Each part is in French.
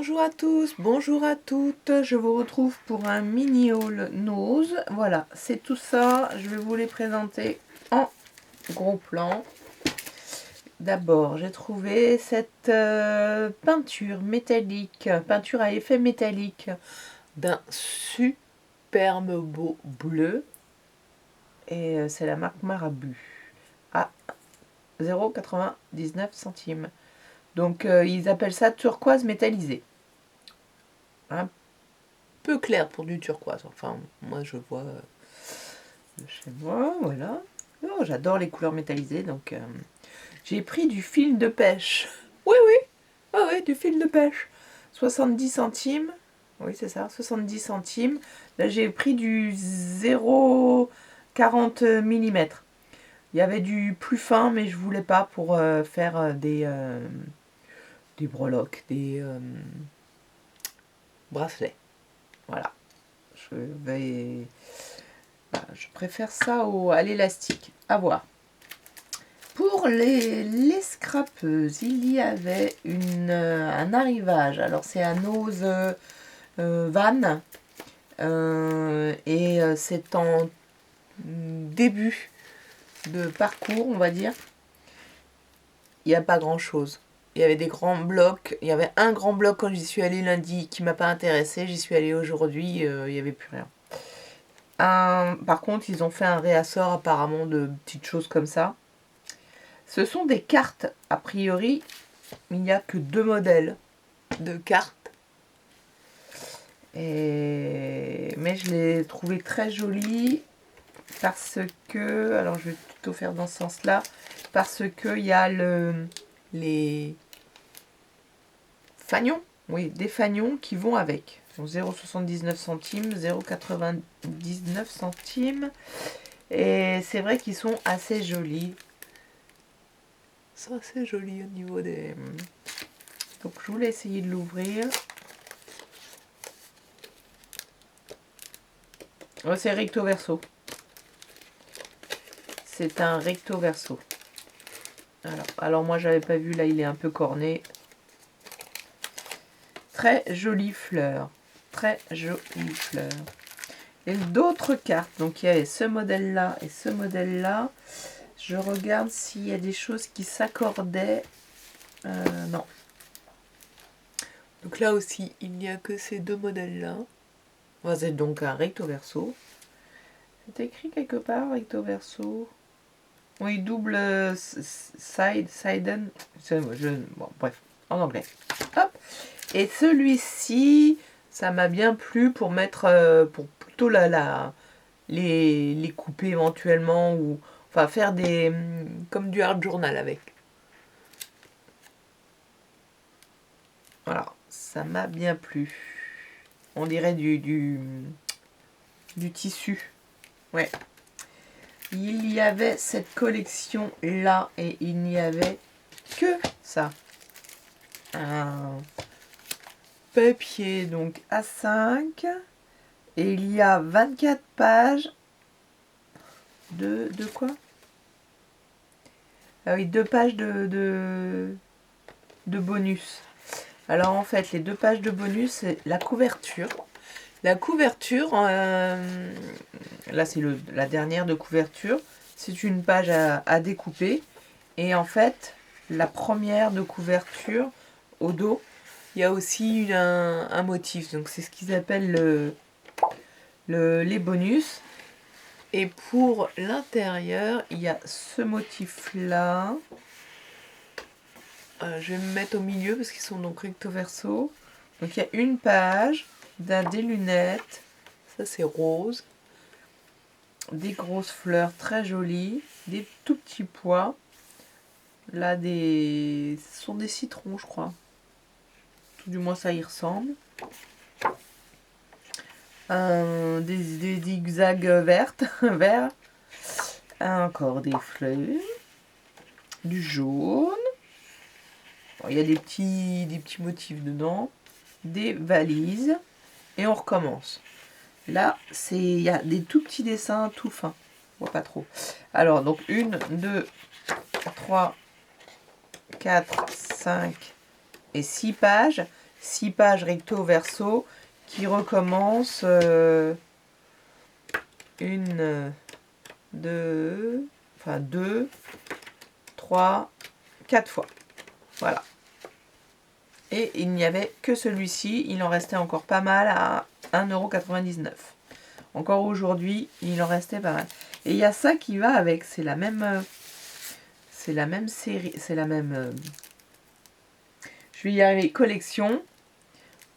Bonjour à tous, bonjour à toutes, je vous retrouve pour un mini haul Nose. Voilà, c'est tout ça, je vais vous les présenter en gros plan. D'abord, j'ai trouvé cette peinture métallique, peinture à effet métallique d'un superbe beau bleu. Et c'est la marque Marabu à 0,99 centimes. Donc ils appellent ça turquoise métallisé. Un peu clair pour du turquoise. Enfin, moi je vois chez moi, voilà. Oh, j'adore les couleurs métallisées, donc j'ai pris du fil de pêche. Oui, oui, ah ouais, du fil de pêche. 70 centimes. Oui, c'est ça, 70 centimes. Là, j'ai pris du 0,40 mm. Il y avait du plus fin, mais je voulais pas pour faire des breloques, des bracelets. Voilà. Je préfère ça à l'élastique. À voir. Pour les scrapeuses, il y avait un arrivage. Alors c'est un Nose Van. C'est en début de parcours, on va dire. Il n'y a pas grand chose. Il y avait des grands blocs. Il y avait un grand bloc quand j'y suis allée lundi qui ne m'a pas intéressé. J'y suis allée aujourd'hui, il n'y avait plus rien. Par contre, ils ont fait un réassort apparemment de petites choses comme ça. Ce sont des cartes, a priori, il n'y a que 2 modèles de cartes. Mais je les trouvais très jolies parce que, alors je vais plutôt faire dans ce sens-là, parce qu'il y a les fanions, oui, des fanions qui vont avec. 0,79 centimes, 0,99 centimes. Et c'est vrai qu'ils sont assez jolis. Ils sont assez jolis au niveau des... Donc je voulais essayer de l'ouvrir. Oh, c'est recto verso. C'est un recto verso. Alors moi j'avais pas vu, là il est un peu corné. Très jolie fleur. Très jolie fleur. Et d'autres cartes. Donc il y avait ce modèle là et ce modèle là. Je regarde s'il y a des choses qui s'accordaient. Non. Donc là aussi, il n'y a que ces 2 modèles-là. C'est donc un recto verso. C'est écrit quelque part, recto verso. Oui, double siden. Bon, bref, en anglais. Hop. Et celui-ci, ça m'a bien plu pour mettre, pour plutôt les couper éventuellement, ou enfin faire comme du hard journal avec. Voilà, ça m'a bien plu. On dirait du tissu. Ouais. Il y avait cette collection là et il n'y avait que ça. Un papier donc A5 et il y a 24 pages de quoi? Ah oui, 2 pages de bonus. Alors en fait, les 2 pages de bonus, c'est la couverture. La couverture, là c'est la dernière de couverture, c'est une page à découper. Et en fait, la première de couverture, au dos, il y a aussi un motif. Donc c'est ce qu'ils appellent les bonus. Et pour l'intérieur, il y a ce motif-là. Je vais me mettre au milieu parce qu'ils sont donc recto verso. Donc il y a une page, des lunettes. Ça c'est rose. Des grosses fleurs très jolies. Des tout petits pois. Là, ce sont des citrons, je crois. Tout du moins, ça y ressemble. Des zigzags verts. Encore des fleurs. Du jaune. Bon, il y a des petits motifs dedans. Des valises. Et on recommence. Là, il y a des tout petits dessins tout fins. On voit pas trop. Alors, donc 1, 2, 3, 4, 5 et 6 pages. 6 pages recto verso qui recommencent 2, 3, 4 fois. Voilà. Et il n'y avait que celui-ci. Il en restait encore pas mal à 1,99 €. Encore aujourd'hui, il en restait pas mal. Et il y a ça qui va avec. C'est la même série. C'est la même... je vais y arriver. Collection.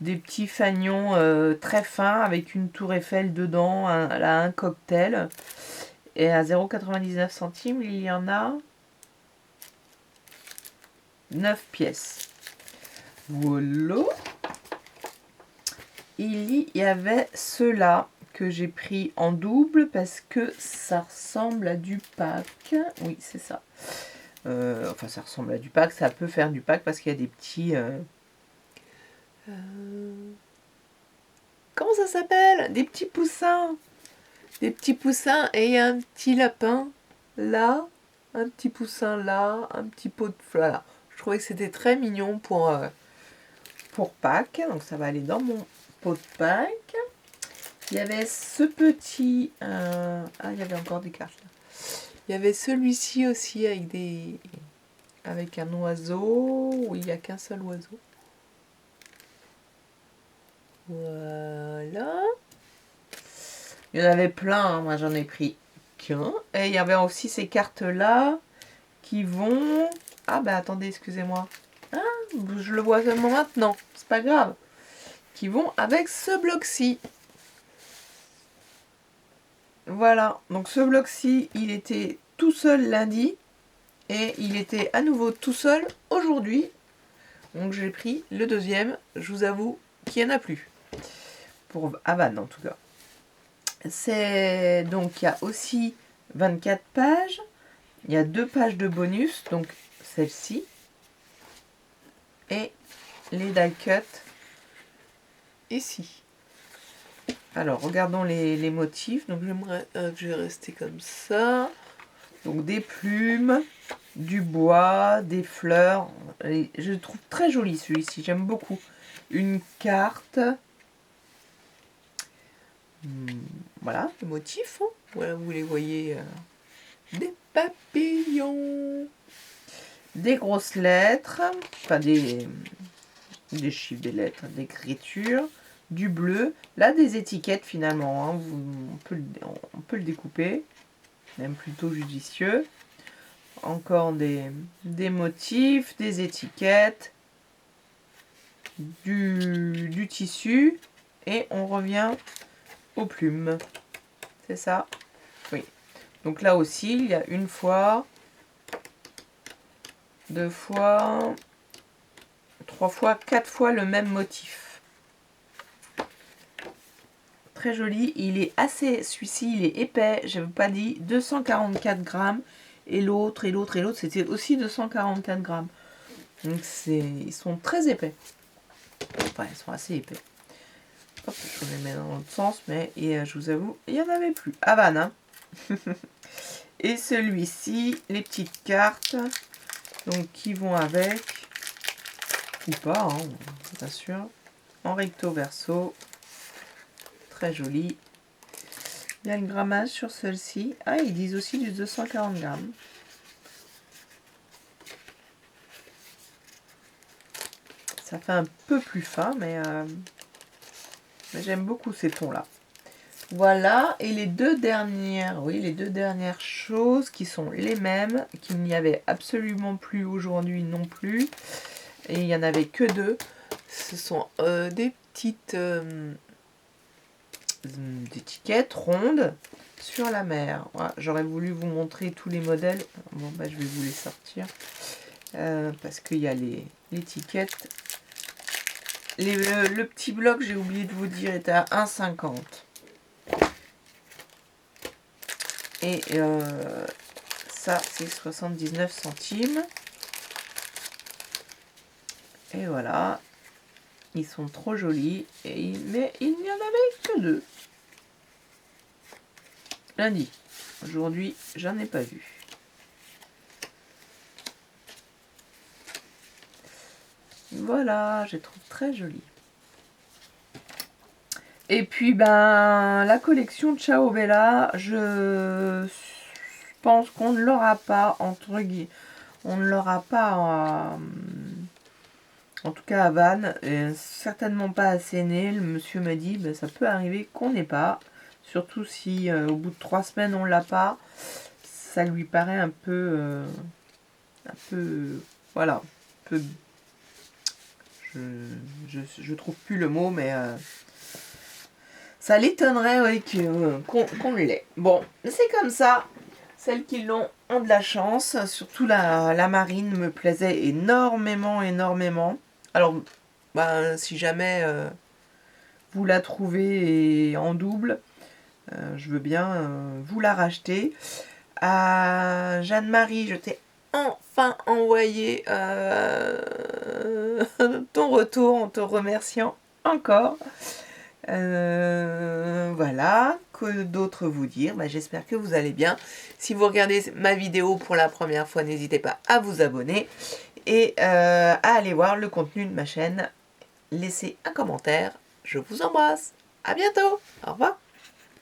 Des petits fagnons très fins avec une tour Eiffel dedans. Un cocktail. Et à 0,99 €, il y en a 9 pièces. Voilà. Il y avait ceux-là que j'ai pris en double parce que ça ressemble à du pack. Oui, c'est ça. Enfin, ça ressemble à du pack. Ça peut faire du pack parce qu'il y a des petits... comment ça s'appelle? Des petits poussins. Des petits poussins et un petit lapin là. Un petit poussin là. Un petit pot de fleurs là. Je trouvais que c'était très mignon pour Pâques. Donc ça va aller dans mon pot de Pâques. Il y avait ce petit... il y avait encore des cartes là. Il y avait celui-ci aussi avec un oiseau. Oui, il n'y a qu'un seul oiseau. Voilà. Il y en avait plein, hein. Moi j'en ai pris qu'un. Et il y avait aussi ces cartes-là qui vont... Ah bah attendez, excusez-moi. Ah, je le vois seulement maintenant, c'est pas grave. Qui vont avec ce bloc-ci. Voilà, donc ce bloc-ci, il était tout seul lundi. Et il était à nouveau tout seul aujourd'hui. Donc j'ai pris le deuxième. Je vous avoue qu'il n'y en a plus. Pour Havane en tout cas. Donc il y a aussi 24 pages. Il y a 2 pages de bonus. Donc celle-ci. Et les die cut ici. Alors regardons les motifs. Donc j'aimerais que je vais rester comme ça. Donc des plumes, du bois, des fleurs. Je le trouve très joli celui-ci, j'aime beaucoup. Une carte. Voilà, le motif. Hein. Voilà, vous les voyez. Des papillons. Des grosses lettres. Enfin des chiffres, des lettres, des écritures. Du bleu. Là, des étiquettes finalement. Hein. On peut le découper. Même plutôt judicieux. Encore des motifs, des étiquettes, du tissu. Et on revient aux plumes. C'est ça? Oui. Donc là aussi, il y a une fois, 2 fois, 3 fois, 4 fois le même motif. Très joli. Il est assez... Celui-ci, il est épais. Je n'avais pas dit 244 grammes. Et l'autre, c'était aussi 244 grammes. Donc ils sont très épais. Enfin, ils sont assez épais. Hop, je les mets dans l'autre sens, mais je vous avoue, il n'y en avait plus. Havane, hein. Et celui-ci, les petites cartes, donc qui vont avec, ou pas, hein, bien sûr, en recto verso. Très joli. Il y a le grammage sur celle-ci. Ah, ils disent aussi du 240 grammes. Ça fait un peu plus fin, mais j'aime beaucoup ces tons-là. Voilà, et les deux dernières choses qui sont les mêmes, qu'il n'y avait absolument plus aujourd'hui non plus. Et il n'y en avait que 2. Ce sont des petites étiquettes rondes sur la mer. Voilà, j'aurais voulu vous montrer tous les modèles. Bon, bah, je vais vous les sortir. Parce qu'il y a l'étiquette. Le petit bloc, j'ai oublié de vous dire, était à 1,50 €. Et ça, c'est 79 centimes. Et voilà. Ils sont trop jolis. Mais il n'y en avait que 2. Lundi. Aujourd'hui, j'en ai pas vu. Voilà, je trouve très joli. Et puis, ben, la collection Ciao Bella, je pense qu'on ne l'aura pas, entre guillemets. On ne l'aura pas, en tout cas à Vannes, et certainement pas à Séné. Le monsieur m'a dit, ben, ça peut arriver qu'on n'ait pas. Surtout si au bout de 3 semaines on l'a pas. Ça lui paraît un peu, voilà, un peu, je trouve plus le mot, mais ça l'étonnerait, oui, qu'on l'ait. Bon, c'est comme ça. Celles qui l'ont ont de la chance. Surtout la marine me plaisait énormément, énormément. Alors, ben, si jamais vous la trouvez en double, je veux bien vous la racheter. À Jeanne-Marie, je t'ai enfin envoyé ton retour en te remerciant encore. Voilà, que d'autres vous dire, bah, j'espère que vous allez bien. Si vous regardez ma vidéo pour la première fois, n'hésitez pas à vous abonner et à aller voir le contenu de ma chaîne. Laissez un commentaire, je vous embrasse, à bientôt, au revoir.